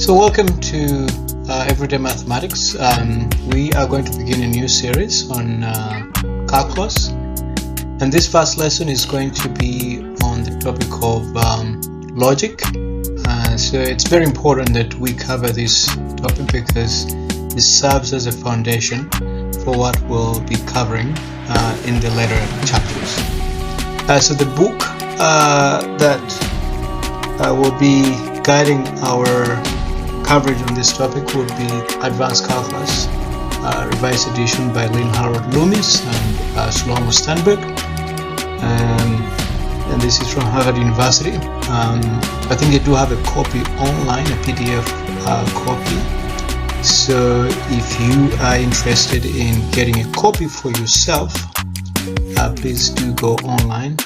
So welcome to Everyday Mathematics. We are going to begin a new series on calculus, and this first lesson is going to be on the topic of logic. So it's very important that we cover this topic because this serves as a foundation for what we'll be covering in the later chapters. So the book that will be guiding our coverage on this topic would be Advanced Calculus, revised edition by Lynn Howard Loomis and Shlomo Sternberg, and this is from Harvard University. I think they do have a copy online, a PDF copy. So if you are interested in getting a copy for yourself, please do go online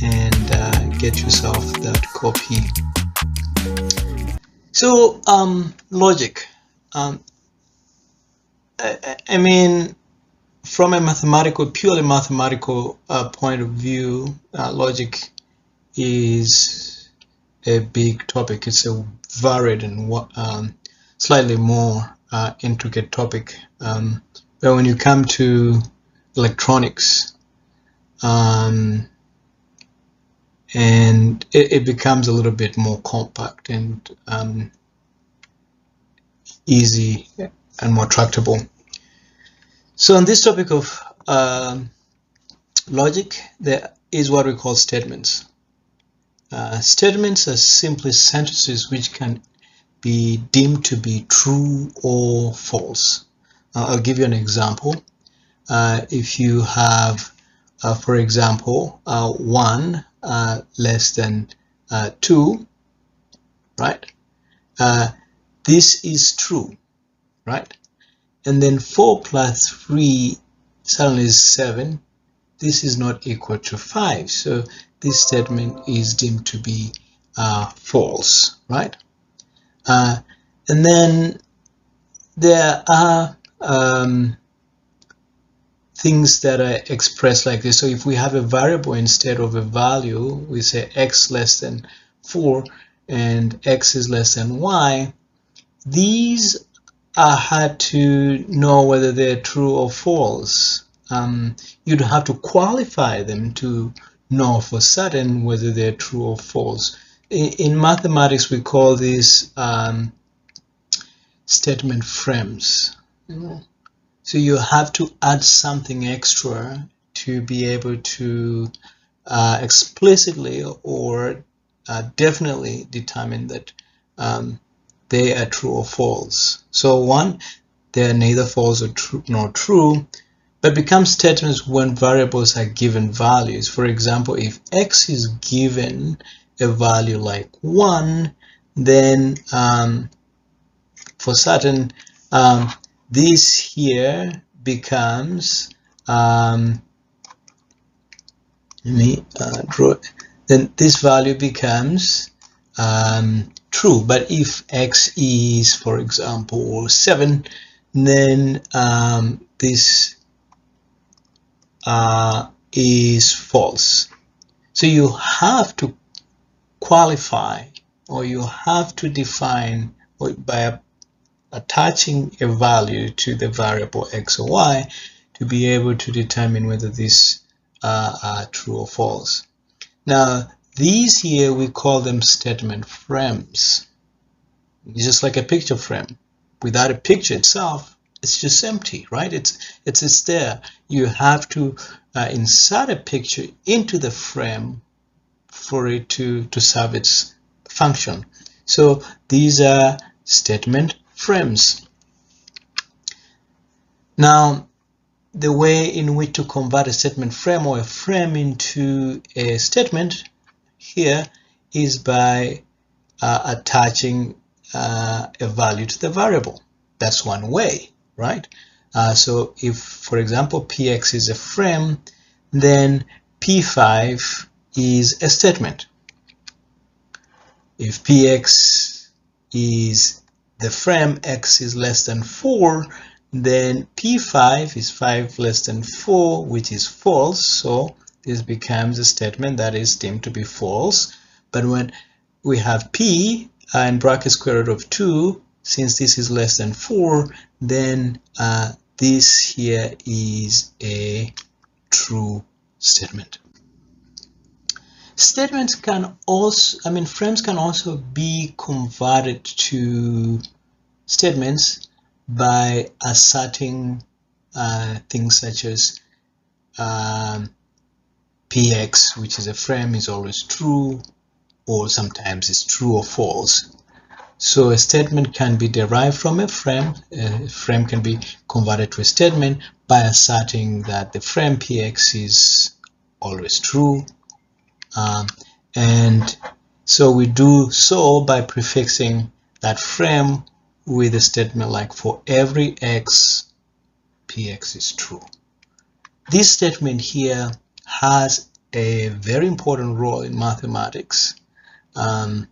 and get yourself that copy. So logic, I mean, from a purely mathematical point of view, logic is a big topic. It's a varied and slightly more intricate topic. But when you come to electronics, and it becomes a little bit more compact and easy and more tractable. So on this topic of logic, there is what we call statements. Statements are simply sentences which can be deemed to be true or false. I'll give you an example. If you have, for example, 1 less than 2, right? This is true, right? And then 4 plus 3 suddenly is 7. This is not equal to 5. So this statement is deemed to be false, right? And then there are things that are expressed like this. So if we have a variable instead of a value, we say x less than 4 and x is less than y. These are hard to know whether they're true or false. You'd have to qualify them to know for certain whether they're true or false. In mathematics, we call these statement frames. So you have to add something extra to be able to explicitly or definitely determine that they are true or false. So 1, they are neither false or true nor true, but become statements when variables are given values. For example, if x is given a value like 1, then for certain this here becomes then this value becomes true. But if x is, for example, 7, then this is false. So you have to qualify, or you have to define by attaching a value to the variable x or y to be able to determine whether these are true or false. Now these here, we call them statement frames. It's just like a picture frame. Without a picture itself, it's just empty, right? It's there. You have to insert a picture into the frame for it to serve its function. So these are statement frames. Now, the way in which to convert a statement frame or a frame into a statement here is by attaching a value to the variable. That's one way, right? So if, for example, px is a frame, then p5 is a statement. If px is the frame, x is less than 4, then p5 is 5 less than 4, which is false. So this becomes a statement that is deemed to be false. But when we have p in bracket square root of 2, since this is less than 4, then this here is a true statement. Statements can also, frames can also be converted to statements by asserting things such as px, which is a frame, is always true, or sometimes it's true or false. So a statement can be derived from a frame. A frame can be converted to a statement by asserting that the frame px is always true. And so we do so by prefixing that frame with a statement like, for every x, px is true. This statement here has a very important role in mathematics. And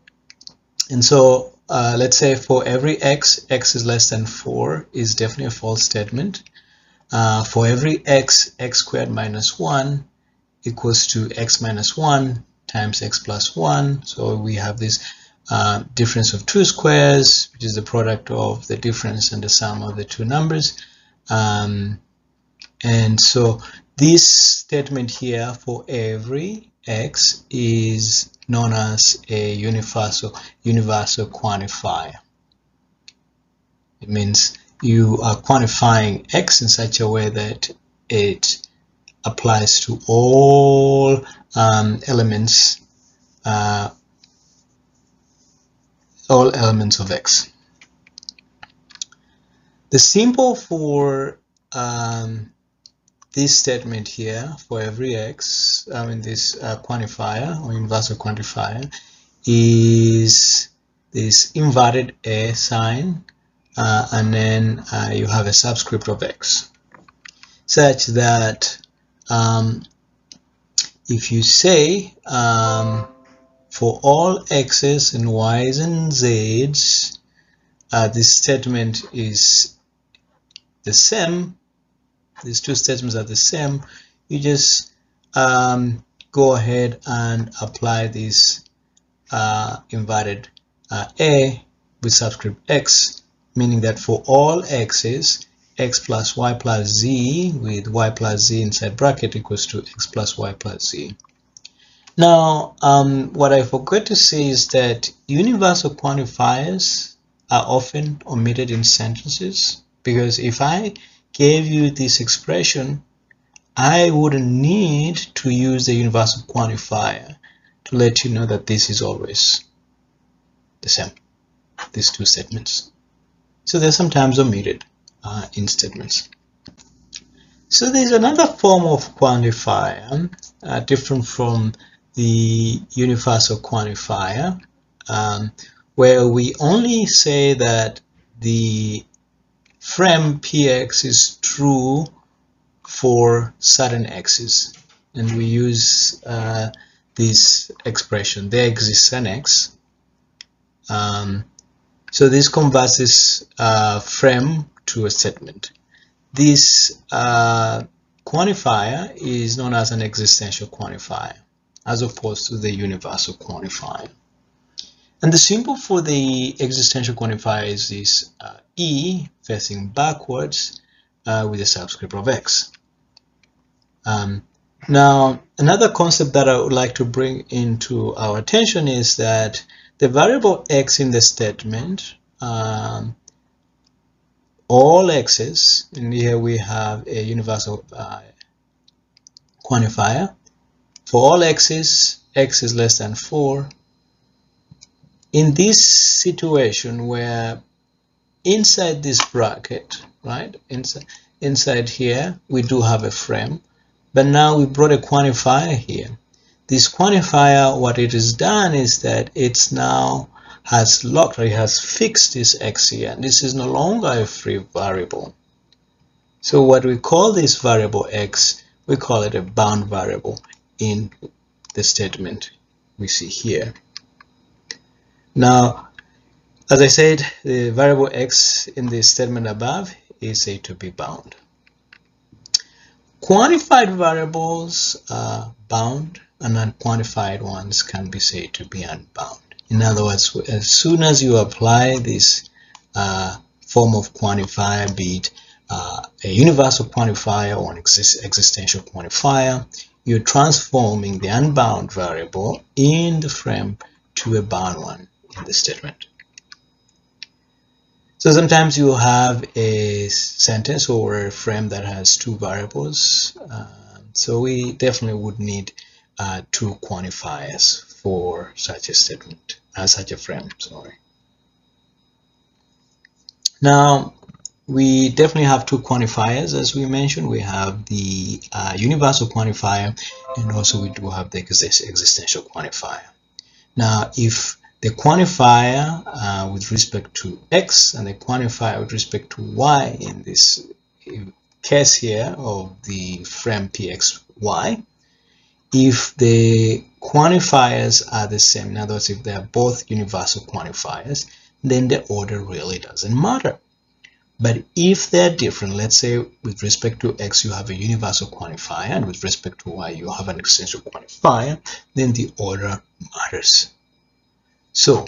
so let's say for every x is less than 4 is definitely a false statement. For every x squared minus 1 equals to x minus 1 times x plus 1. So we have this difference of two squares, which is the product of the difference and the sum of the two numbers. And so this statement here, for every x, is known as a universal quantifier. It means you are quantifying x in such a way that it applies to all elements of x. The symbol for this statement here, for every x, this quantifier or universal quantifier, is this inverted A sign, and then you have a subscript of x, such that if you say for all x's and y's and z's, this statement is the same, these two statements are the same, you just go ahead and apply this inverted A with subscript x, meaning that for all x's, x plus y plus z with y plus z inside bracket equals to x plus y plus z. Now, what I forgot to say is that universal quantifiers are often omitted in sentences, because if I gave you this expression, I wouldn't need to use the universal quantifier to let you know that this is always the same, these two statements. So they're sometimes omitted in statements. So there's another form of quantifier different from the universal quantifier, where we only say that the frame px is true for certain x's, and we use this expression, there exists an x. So this converts this frame to a statement. This quantifier is known as an existential quantifier, as opposed to the universal quantifier. And the symbol for the existential quantifier is this e facing backwards with a subscript of x. Now, another concept that I would like to bring into our attention is that the variable x in the statement, all x's, and here we have a universal quantifier. For all x's, x is less than 4. In this situation where inside this bracket, right, inside here, we do have a frame, but now we brought a quantifier here. This quantifier, what it has done is that it's now has locked, or it has fixed this x here, and this is no longer a free variable. So what we call this variable x, we call it a bound variable in the statement we see here. Now, as I said, the variable x in the statement above is said to be bound. Quantified variables are bound, and unquantified ones can be said to be unbound. In other words, as soon as you apply this form of quantifier, be it a universal quantifier or an existential quantifier, you're transforming the unbound variable in the frame to a bound one in the statement. So sometimes you have a sentence or a frame that has two variables. So we definitely would need two quantifiers for such a statement, such a frame, sorry. Now, we definitely have two quantifiers, as we mentioned. We have the universal quantifier, and also we do have the existential quantifier. Now, if the quantifier with respect to x and the quantifier with respect to y in this case here of the frame pxy, if the quantifiers are the same, in other words, if they are both universal quantifiers, then the order really doesn't matter. But if they're different, let's say with respect to x you have a universal quantifier and with respect to y you have an existential quantifier, then the order matters. So,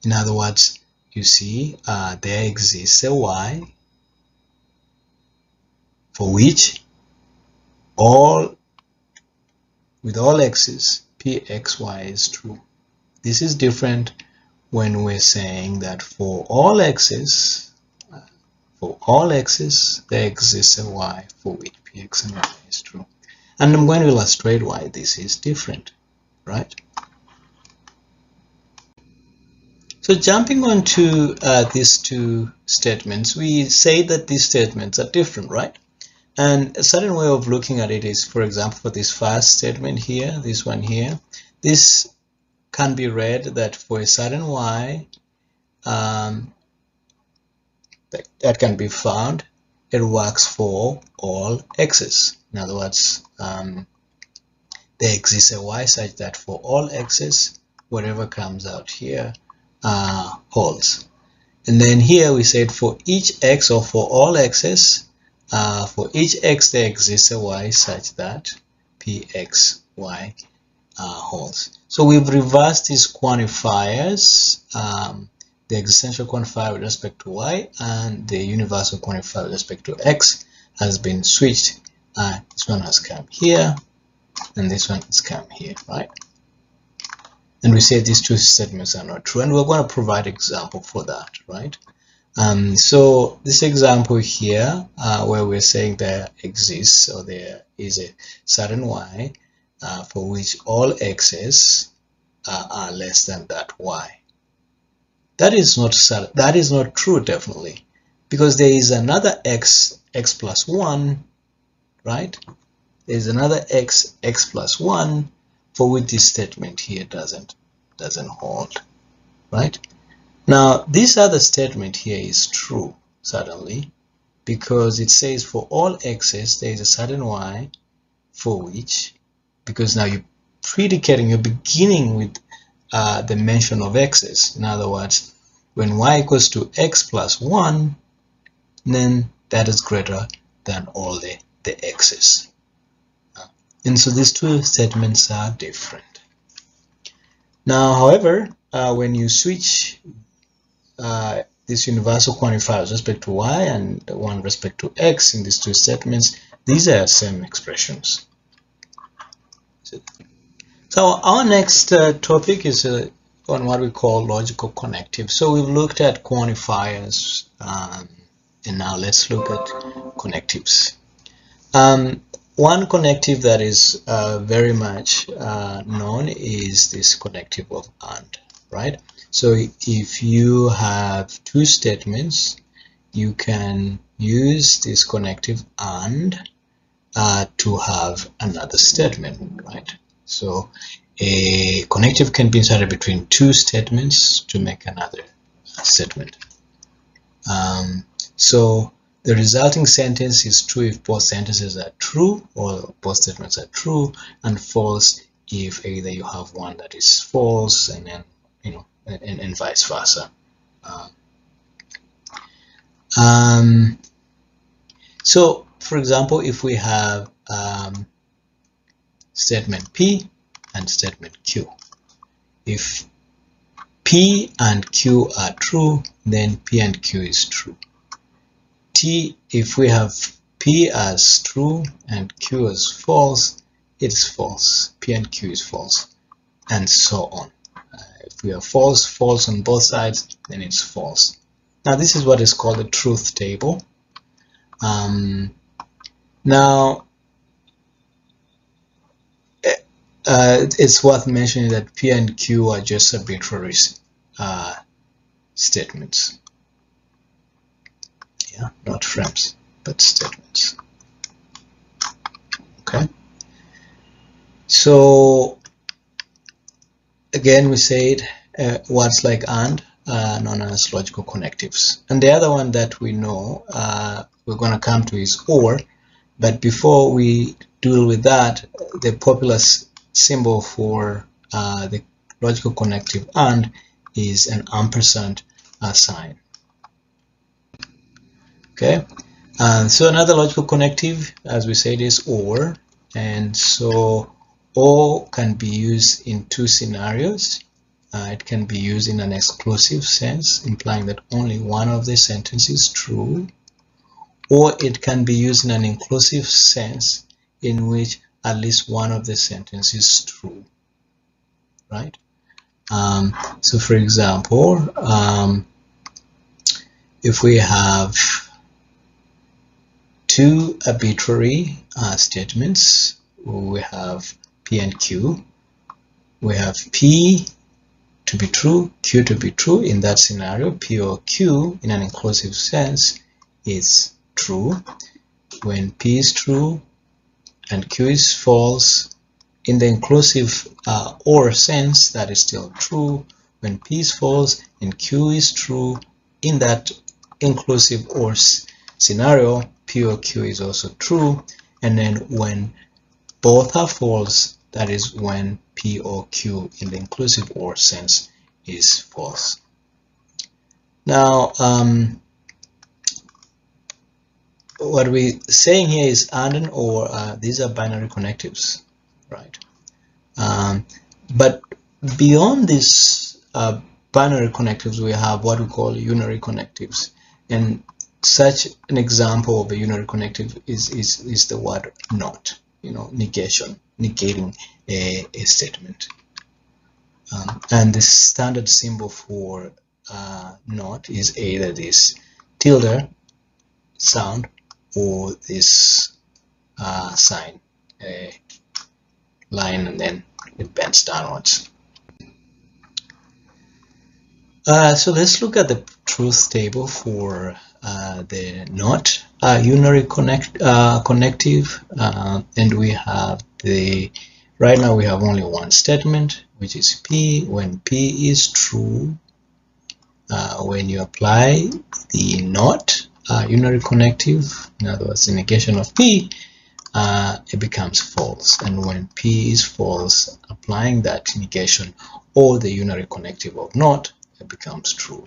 in other words, you see there exists a y for which with all x's pxy is true. This is different when we're saying that for all x's there exists a y for which px and y is true. And I'm going to illustrate why this is different, right? So jumping onto these two statements, we say that these statements are different, right? And a certain way of looking at it is, for example, for this first statement here, this one here, this can be read that for a certain y that can be found, it works for all x's. In other words, there exists a y such that for all x's, whatever comes out here holds. And then here we said for each x or for all x's, for each x there exists a y such that pxy holds. So we've reversed these quantifiers, the existential quantifier with respect to y and the universal quantifier with respect to x has been switched. This one has come here and this one has come here, right? And we say these two statements are not true, and we're going to provide an example for that, right? So this example here, where we're saying there exists or there is a certain y for which all x's are less than that y. That is not true, definitely, because there is another x plus 1, right? There is another x plus 1 for which this statement here doesn't hold, right? Now this other statement here is true, certainly, because it says for all x's there is a certain y for which, because now you're predicating, you're beginning with the mention of x's. In other words, when y equals to x plus 1, then that is greater than all the x's. And so these two statements are different. Now, however, when you switch this universal quantifier with respect to y and one with respect to x in these two statements, these are same expressions. So our next topic is on what we call logical connectives. So we've looked at quantifiers, and now let's look at connectives. One connective that is very much known is this connective of AND, right? So if you have two statements, you can use this connective AND to have another statement, right? So a connective can be inserted between two statements to make another statement. So the resulting sentence is true if both sentences are true, or both statements are true, and false if either you have one that is false and then, you know, and vice versa. So for example, if we have statement P and statement Q, if P and Q are true, then P and Q is true. If we have P as true and Q as false, it's false. P and Q is false, and so on. If we have false on both sides, then it's false. Now this is what is called a truth table. Now it's worth mentioning that P and Q are just arbitrary statements. Yeah, not frames, but statements. Okay. So again, we said words like and known as logical connectives, and the other one that we know we're going to come to is or. But before we deal with that, the popular symbol for the logical connective and is an ampersand sign. Okay, so another logical connective, as we said, is or, and so or can be used in two scenarios. It can be used in an exclusive sense, implying that only one of the sentences is true, or it can be used in an inclusive sense in which at least one of the sentences is true, right? So for example, if we have two arbitrary statements, we have P and Q. We have P to be true, Q to be true. In that scenario, P or Q in an inclusive sense is true. When P is true and Q is false, in the inclusive or sense, that is still true. When P is false and Q is true, in that inclusive or scenario, P or Q is also true. And then when both are false, that is when P or Q in the inclusive or sense is false. Now, what we're saying here is and or, these are binary connectives, right? But beyond these binary connectives, we have what we call unary connectives, and such an example of a unary connective is the word not, negation, negating a statement. And the standard symbol for not is either this tilde sound or this sign, a line, and then it bends downwards. So let's look at the truth table for the not unary connective, and we have right now we have only one statement, which is P. When P is true, when you apply the not unary connective, in other words, the negation of P, it becomes false. And when P is false, applying that negation or the unary connective of not, it becomes true.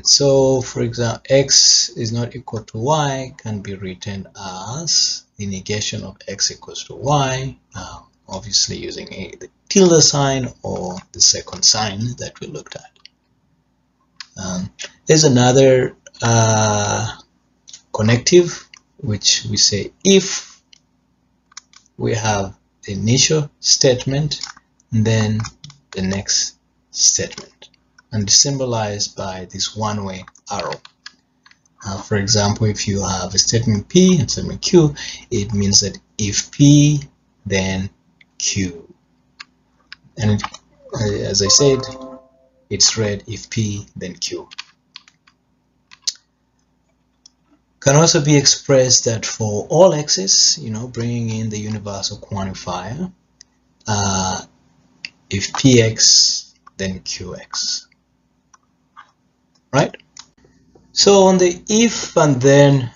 So for example, x is not equal to y can be written as the negation of x equals to y, obviously using the tilde sign or the second sign that we looked at. There's another connective which we say if we have the initial statement and then the next statement, and symbolized by this one-way arrow. For example, if you have a statement P and statement Q, it means that if P, then Q. And as I said, it's read if P, then Q. Can also be expressed that for all x's, bringing in the universal quantifier, if Px, then Qx. Right? So on the if and then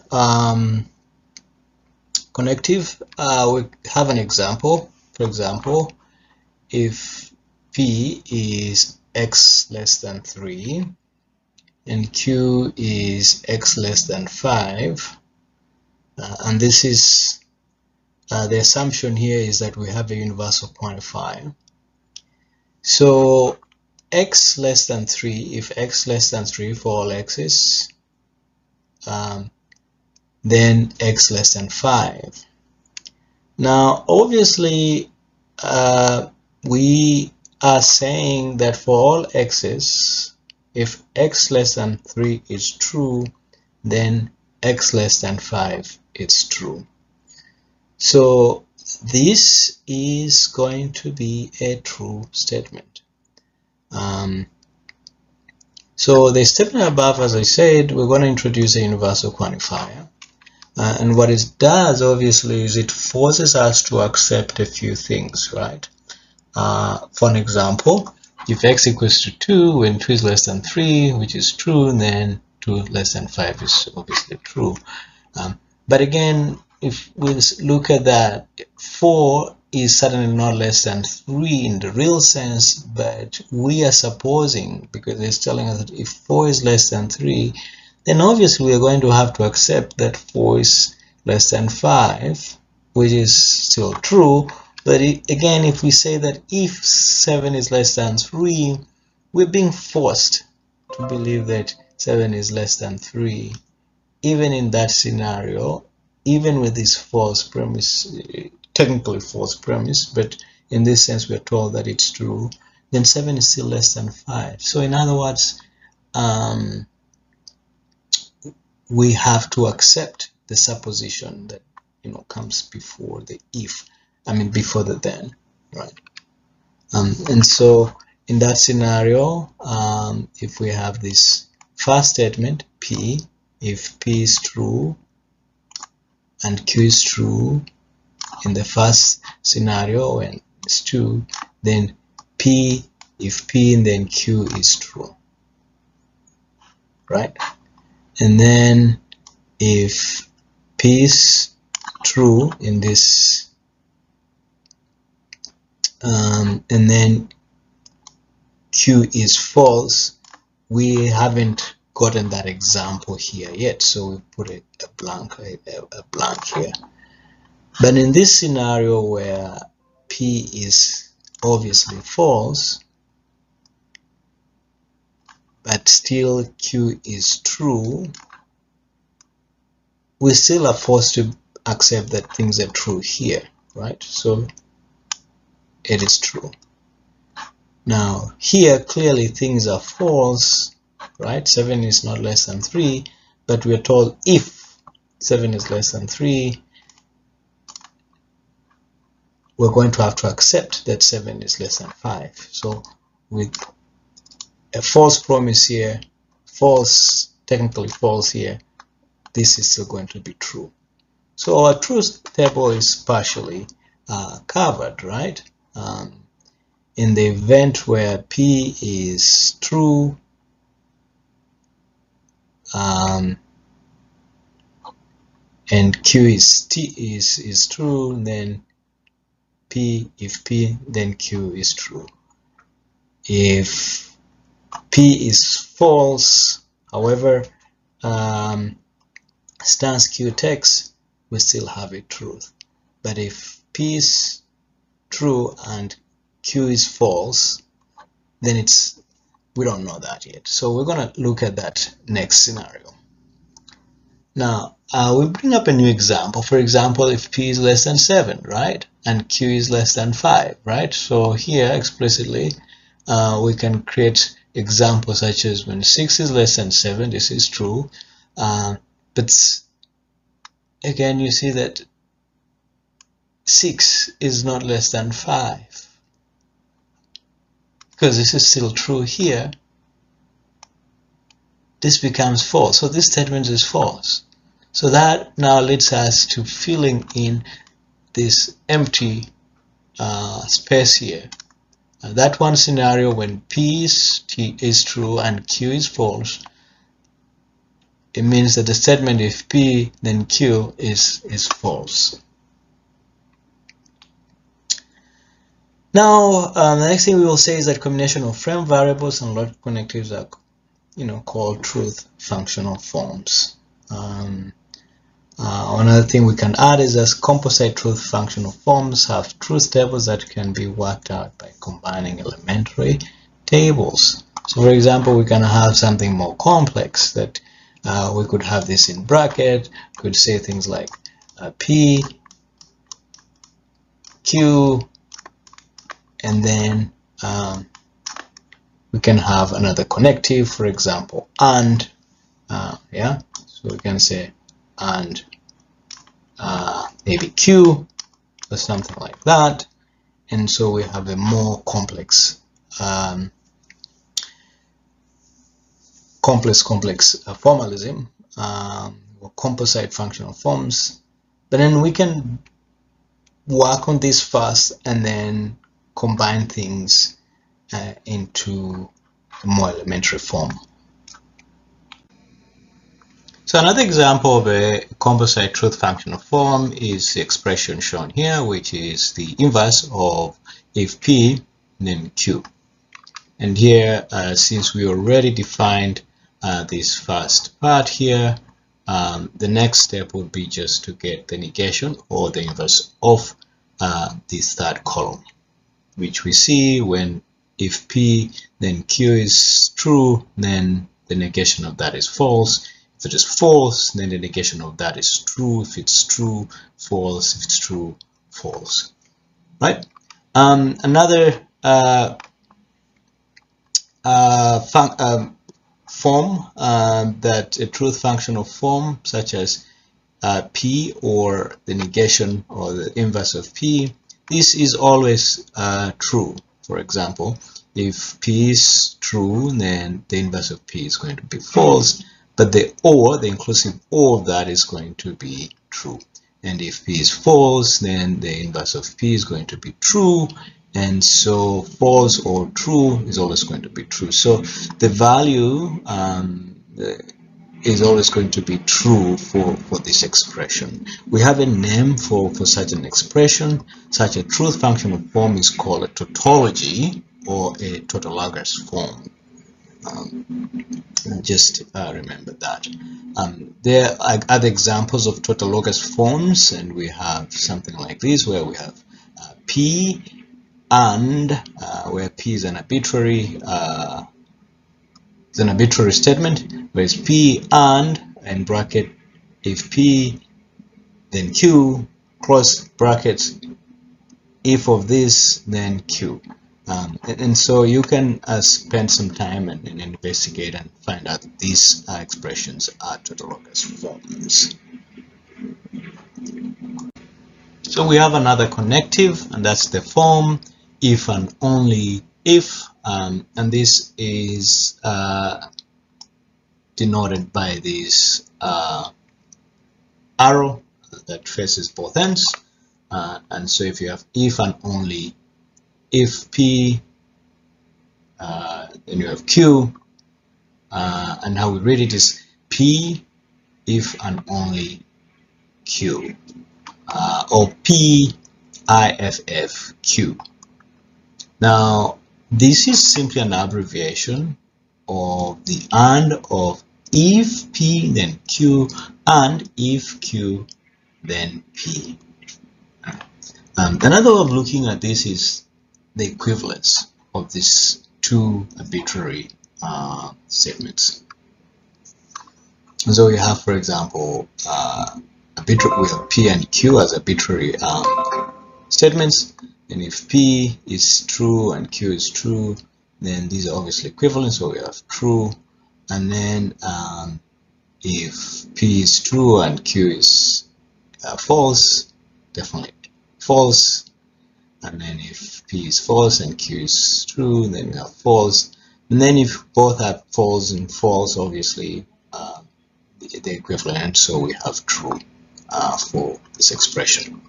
connective, we have an example. For example, if P is x less than 3 and Q is x less than 5, and this is the assumption here is that we have a universal quantifier. So x less than 3, if x less than 3 for all x's, then x less than 5. Now obviously we are saying that for all x's, if x less than 3 is true, then x less than 5 is true. So this is going to be a true statement. So the statement above, as I said, we're going to introduce a universal quantifier. And what it does, obviously, is it forces us to accept a few things, right? For an example, if x equals to 2 when 2 is less than 3, which is true, then 2 less than 5 is obviously true. But again, if we look at that, 4 is certainly not less than 3 in the real sense, but we are supposing, because it's telling us that if 4 is less than 3, then obviously we are going to have to accept that 4 is less than 5, which is still true. But again, if we say that if 7 is less than 3, we're being forced to believe that 7 is less than 3. Even in that scenario, even with this false premise, technically false premise, but in this sense we're told that it's true, then 7 is still less than 5. So in other words, we have to accept the supposition that comes before the if, before the then, right? And so in that scenario, if we have this first statement P, if P is true and Q is true in the first scenario when it's true, then P, if P and then Q is true, right? And then if P is true in this, and then Q is false, we haven't gotten that example here yet, so we put a blank here. But in this scenario where P is obviously false, but still Q is true, we still are forced to accept that things are true here, right? So it is true. Now here clearly things are false, right? 7 is not less than 3, but we are told if 7 is less than 3, we're going to have to accept that 7 is less than 5. So with a false promise here, false, technically false here, this is still going to be true. So our truth table is partially covered, right? In the event where P is true, and Q is true, then P, if P, then Q is true. If P is false, however stance Q takes, we still have a truth. But if P is true and Q is false, then we don't know that yet. So we're going to look at that next scenario. Now we bring up a new example. For example, if P is less than 7, right, and Q is less than 5, right? So here explicitly we can create examples such as when 6 is less than 7, this is true, but again you see that 6 is not less than 5, because this is still true here. This becomes false, so this statement is false. So that now leads us to filling in this empty space here. That one scenario when P is true and Q is false, it means that the statement if P then Q is false. Now the next thing we will say is that combination of frame variables and logic connectives are called truth functional forms. Another thing we can add is as composite truth functional forms have truth tables that can be worked out by combining elementary tables. So for example, we can have something more complex that we could have this in bracket, could say things like P, Q, and then we can have another connective, for example, and, yeah, so we can say and maybe Q or something like that, and so we have a more complex formalism, or composite functional forms. But then we can work on this first and then combine things into a more elementary form. So another example of a composite truth functional form is the expression shown here, which is the inverse of if P, then Q. And here, since we already defined this first part here, the next step would be just to get the negation or the inverse of this third column, which we see when if P then Q is true, then the negation of that is false. If it is false, then the negation of that is true. If it's true, false. If it's true, false. Right? Another form that a truth functional form such as P or the negation or the inverse of P, this is always true. For example, if P is true, then the inverse of P is going to be false, but the inclusive or of that is going to be true. And if P is false, then the inverse of P is going to be true, and so false or true is always going to be true. So the value is always going to be true for this expression. We have a name for such an expression. Such a truth functional form is called a tautology or a tautologous form. Just remember that. There are other examples of tautologous forms, and we have something like this where we have P and, where P is an arbitrary statement, whereas P and, in bracket, if P, then Q, cross brackets, if of this, then Q. And so you can spend some time and investigate and find out that these expressions are tautologous forms. So we have another connective, and that's the form if and only if, and this is denoted by this arrow that faces both ends. And so if you have if and only if P, then you have Q, and how we read it is P if and only Q, or P IFF Q. Now this is simply an abbreviation of the and of if P then Q and if Q then P. Another way of looking at this is the equivalence of these two arbitrary statements. And so we have, for example, we have P and Q as arbitrary statements, and if P is true and Q is true, then these are obviously equivalent, so we have true. And then if P is true and Q is false, definitely false. And then if P is false and Q is true, then we have false. And then if both are false and false, obviously they're equivalent, so we have true for this expression.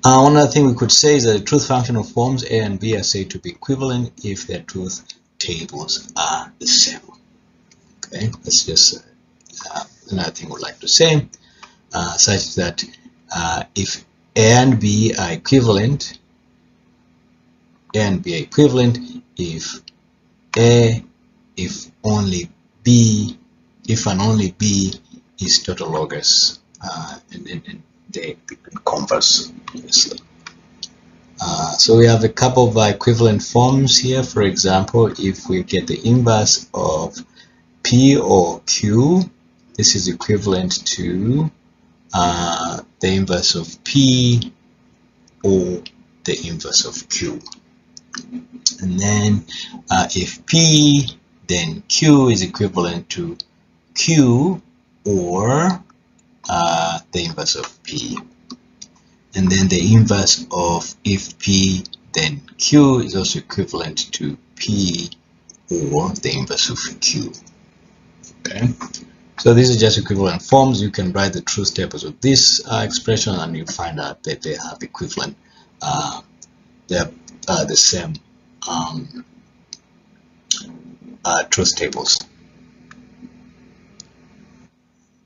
One other thing we could say is that the truth functional forms A and B are said to be equivalent if their truth tables are the same. Okay, that's just another thing we'd like to say, such that if A and B are equivalent, if A, if only B, if and only B is tautologous, and the converse, obviously. So we have a couple of equivalent forms here. For example, if we get the inverse of P or Q, this is equivalent to the inverse of P or the inverse of Q. And then if P, then Q is equivalent to Q or the inverse of P. And then the inverse of if P, then Q is also equivalent to P or the inverse of Q. Okay, so these are just equivalent forms. You can write the truth tables of this expression, and you find out that they have equivalent, they're the same truth tables.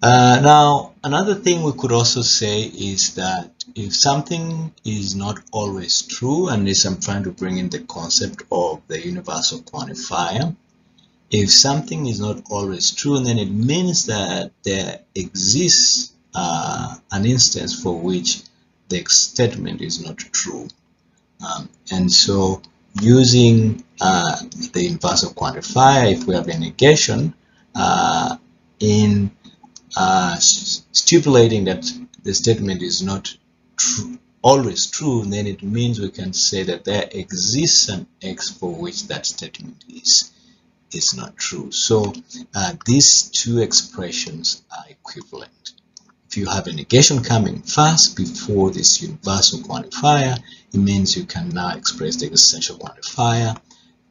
Now, another thing we could also say is that if something is not always true, and this I'm trying to bring in the concept of the universal quantifier. If something is not always true, then it means that there exists an instance for which the statement is not true. And so using the universal quantifier, if we have a negation in stipulating that the statement is not true, always true, then it means we can say that there exists an X for which that statement is not true. So these two expressions are equivalent. If you have a negation coming first before this universal quantifier, it means you can now express the existential quantifier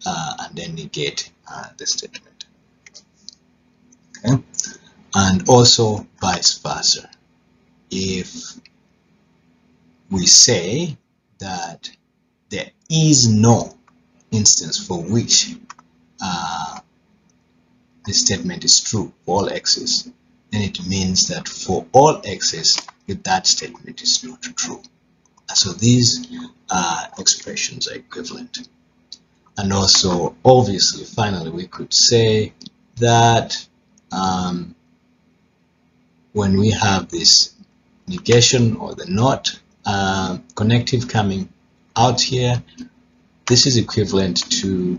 and then negate the statement. Okay? And also vice versa. If we say that there is no instance for which the statement is true for all x's, then it means that for all x's, that statement is not true. So these expressions are equivalent. And also, obviously, finally, we could say that when we have this negation or the not connective coming out here, this is equivalent to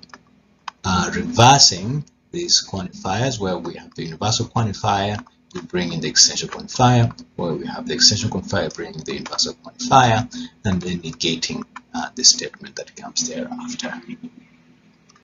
reversing these quantifiers, where we have the universal quantifier, we bring in the existential quantifier, where we have the existential quantifier bringing the universal quantifier, and then negating the statement that comes thereafter.